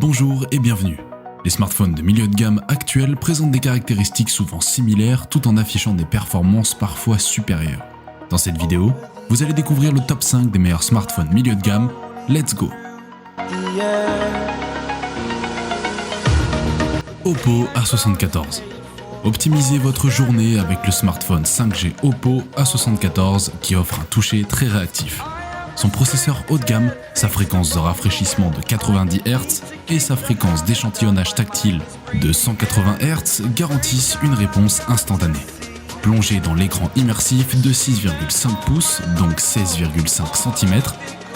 Bonjour et bienvenue. Les smartphones de milieu de gamme actuels présentent des caractéristiques souvent similaires tout en affichant des performances parfois supérieures. Dans cette vidéo, vous allez découvrir le top 5 des meilleurs smartphones milieu de gamme. Let's go! Oppo A74. Optimisez votre journée avec le smartphone 5G Oppo A74 qui offre un toucher très réactif. Son processeur haut de gamme, sa fréquence de rafraîchissement de 90 Hz et sa fréquence d'échantillonnage tactile de 180 Hz garantissent une réponse instantanée. Plongez dans l'écran immersif de 6,5 pouces, donc 16,5 cm,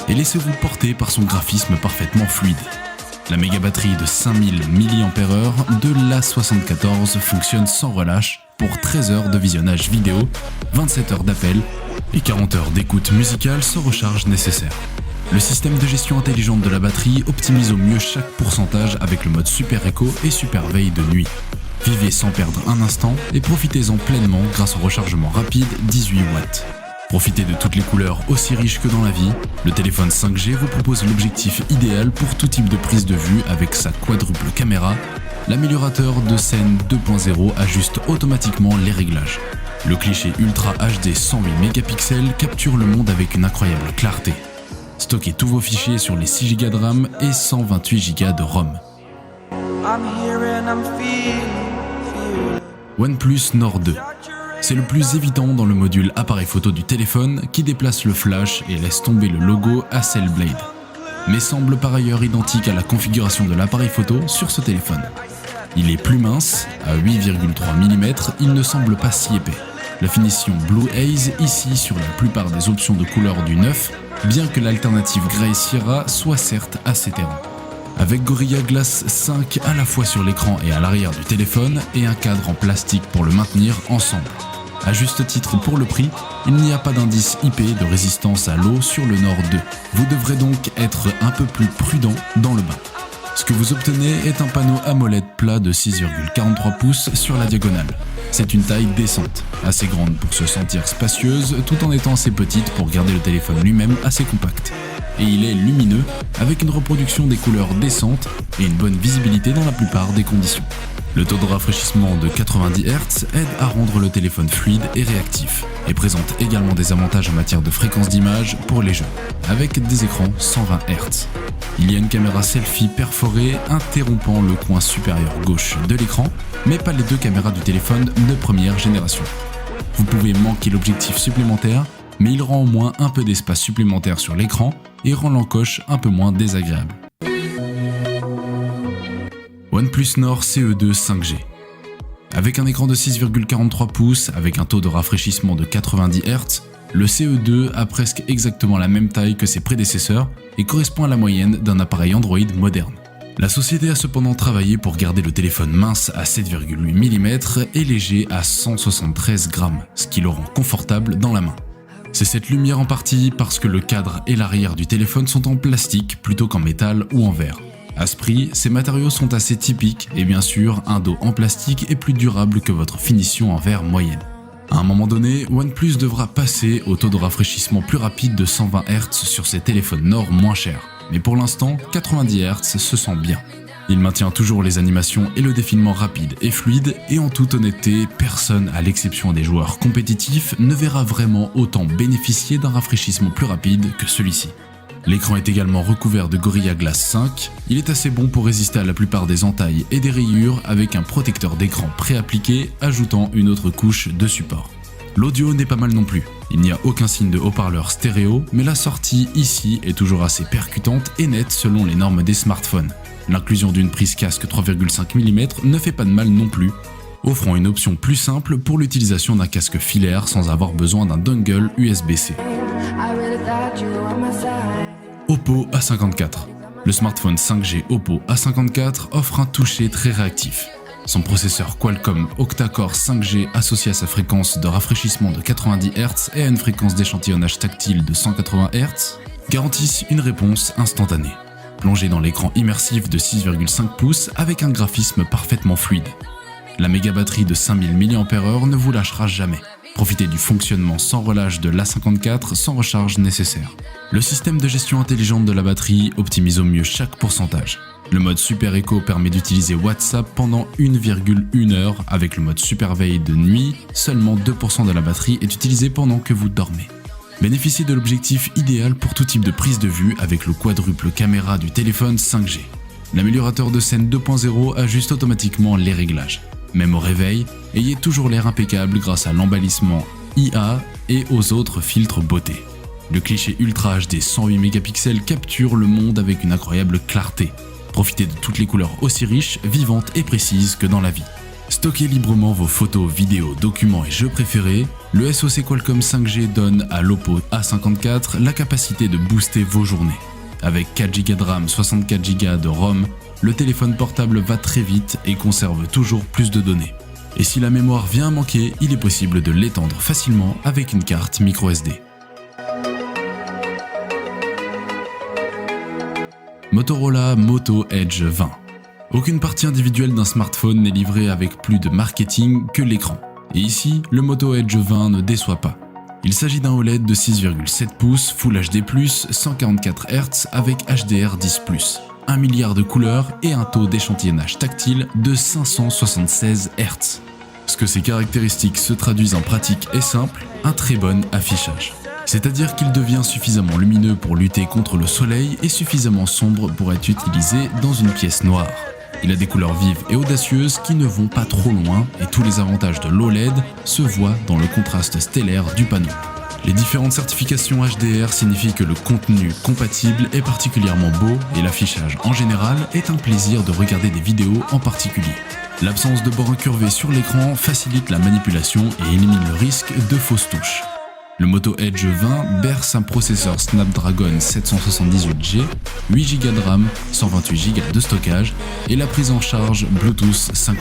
et laissez-vous porter par son graphisme parfaitement fluide. La méga batterie de 5000 mAh de l'A74 fonctionne sans relâche pour 13 heures de visionnage vidéo, 27 heures d'appel et 40 heures d'écoute musicale sans recharge nécessaire. Le système de gestion intelligente de la batterie optimise au mieux chaque pourcentage avec le mode Super Eco et Super Veille de nuit. Vivez sans perdre un instant et profitez-en pleinement grâce au rechargement rapide 18 watts. Profitez de toutes les couleurs aussi riches que dans la vie, le téléphone 5G vous propose l'objectif idéal pour tout type de prise de vue avec sa quadruple caméra. L'améliorateur de scène 2.0 ajuste automatiquement les réglages. Le cliché Ultra HD 108 mégapixels capture le monde avec une incroyable clarté. Stockez tous vos fichiers sur les 6 Go de RAM et 128 Go de ROM. OnePlus Nord 2. C'est le plus évident dans le module appareil photo du téléphone qui déplace le flash et laisse tomber le logo Hasselblad, mais semble par ailleurs identique à la configuration de l'appareil photo sur ce téléphone. Il est plus mince, à 8,3 mm, il ne semble pas si épais. La finition Blue Haze ici sur la plupart des options de couleur du 9, bien que l'alternative Grey Sierra soit certes assez terre. Avec Gorilla Glass 5 à la fois sur l'écran et à l'arrière du téléphone et un cadre en plastique pour le maintenir ensemble. À juste titre pour le prix, il n'y a pas d'indice IP de résistance à l'eau sur le Nord 2. Vous devrez donc être un peu plus prudent dans le bain. Ce que vous obtenez est un panneau AMOLED plat de 6,43 pouces sur la diagonale. C'est une taille décente, assez grande pour se sentir spacieuse tout en étant assez petite pour garder le téléphone lui-même assez compact. Et il est lumineux avec une reproduction des couleurs décentes et une bonne visibilité dans la plupart des conditions. Le taux de rafraîchissement de 90 Hz aide à rendre le téléphone fluide et réactif et présente également des avantages en matière de fréquence d'image pour les jeux, avec des écrans 120 Hz. Il y a une caméra selfie perforée interrompant le coin supérieur gauche de l'écran, mais pas les deux caméras du téléphone de première génération. Vous pouvez manquer l'objectif supplémentaire, mais il rend au moins un peu d'espace supplémentaire sur l'écran et rend l'encoche un peu moins désagréable. OnePlus Nord CE2 5G. Avec un écran de 6,43 pouces, avec un taux de rafraîchissement de 90 Hz, le CE2 a presque exactement la même taille que ses prédécesseurs et correspond à la moyenne d'un appareil Android moderne. La société a cependant travaillé pour garder le téléphone mince à 7,8 mm et léger à 173 grammes, ce qui le rend confortable dans la main. C'est cette lumière en partie parce que le cadre et l'arrière du téléphone sont en plastique plutôt qu'en métal ou en verre. À ce prix, ces matériaux sont assez typiques et bien sûr, un dos en plastique est plus durable que votre finition en verre moyenne. À un moment donné, OnePlus devra passer au taux de rafraîchissement plus rapide de 120 Hz sur ses téléphones Nord moins chers. Mais pour l'instant, 90 Hz se sent bien. Il maintient toujours les animations et le défilement rapide et fluide, et en toute honnêteté, personne, à l'exception des joueurs compétitifs, ne verra vraiment autant bénéficier d'un rafraîchissement plus rapide que celui-ci. L'écran est également recouvert de Gorilla Glass 5, il est assez bon pour résister à la plupart des entailles et des rayures avec un protecteur d'écran préappliqué ajoutant une autre couche de support. L'audio n'est pas mal non plus, il n'y a aucun signe de haut-parleur stéréo, mais la sortie ici est toujours assez percutante et nette selon les normes des smartphones. L'inclusion d'une prise casque 3,5 mm ne fait pas de mal non plus, offrant une option plus simple pour l'utilisation d'un casque filaire sans avoir besoin d'un dongle USB-C. Oppo A54. Le smartphone 5G Oppo A54 offre un toucher très réactif. Son processeur Qualcomm octa-core 5G associé à sa fréquence de rafraîchissement de 90 Hz et à une fréquence d'échantillonnage tactile de 180 Hz garantissent une réponse instantanée. Plongez dans l'écran immersif de 6,5 pouces avec un graphisme parfaitement fluide. La méga batterie de 5000 mAh ne vous lâchera jamais. Profitez du fonctionnement sans relâche de l'A54 sans recharge nécessaire. Le système de gestion intelligente de la batterie optimise au mieux chaque pourcentage. Le mode Super Eco permet d'utiliser WhatsApp pendant 1,1 heure. Avec le mode Super Veille de nuit, seulement 2% de la batterie est utilisée pendant que vous dormez. Bénéficiez de l'objectif idéal pour tout type de prise de vue avec le quadruple caméra du téléphone 5G. L'améliorateur de scène 2.0 ajuste automatiquement les réglages. Même au réveil, ayez toujours l'air impeccable grâce à l'embellissement IA et aux autres filtres beauté. Le cliché Ultra HD 108 mégapixels capture le monde avec une incroyable clarté. Profitez de toutes les couleurs aussi riches, vivantes et précises que dans la vie. Stockez librement vos photos, vidéos, documents et jeux préférés. Le SoC Qualcomm 5G donne à l'Oppo A54 la capacité de booster vos journées. Avec 4Go de RAM, 64Go de ROM, le téléphone portable va très vite et conserve toujours plus de données. Et si la mémoire vient à manquer, il est possible de l'étendre facilement avec une carte microSD. Motorola Moto Edge 20. Aucune partie individuelle d'un smartphone n'est livrée avec plus de marketing que l'écran. Et ici, le Moto Edge 20 ne déçoit pas. Il s'agit d'un OLED de 6,7 pouces, Full HD+, 144 Hz avec HDR10+, 1 milliard de couleurs et un taux d'échantillonnage tactile de 576 Hz. Ce que ces caractéristiques se traduisent en pratique est simple, un très bon affichage. C'est-à-dire qu'il devient suffisamment lumineux pour lutter contre le soleil et suffisamment sombre pour être utilisé dans une pièce noire. Il a des couleurs vives et audacieuses qui ne vont pas trop loin et tous les avantages de l'OLED se voient dans le contraste stellaire du panneau. Les différentes certifications HDR signifient que le contenu compatible est particulièrement beau et l'affichage en général est un plaisir de regarder des vidéos en particulier. L'absence de bords incurvés sur l'écran facilite la manipulation et élimine le risque de fausses touches. Le Moto Edge 20 berce un processeur Snapdragon 778G, 8Go de RAM, 128Go de stockage et la prise en charge Bluetooth 5.2.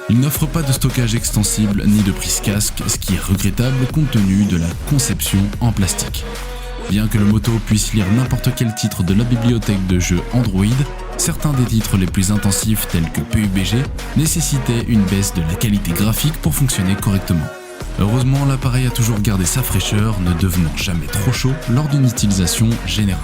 Il n'offre pas de stockage extensible ni de prise casque, ce qui est regrettable compte tenu de la conception en plastique. Bien que le Moto puisse lire n'importe quel titre de la bibliothèque de jeux Android, certains des titres les plus intensifs tels que PUBG nécessitaient une baisse de la qualité graphique pour fonctionner correctement. Heureusement, l'appareil a toujours gardé sa fraîcheur, ne devenant jamais trop chaud lors d'une utilisation générale.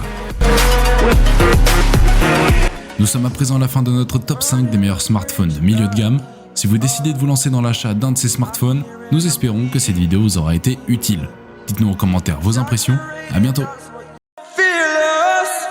Nous sommes à présent à la fin de notre top 5 des meilleurs smartphones de milieu de gamme. Si vous décidez de vous lancer dans l'achat d'un de ces smartphones, nous espérons que cette vidéo vous aura été utile. Dites-nous en commentaire vos impressions, à bientôt. Fearless.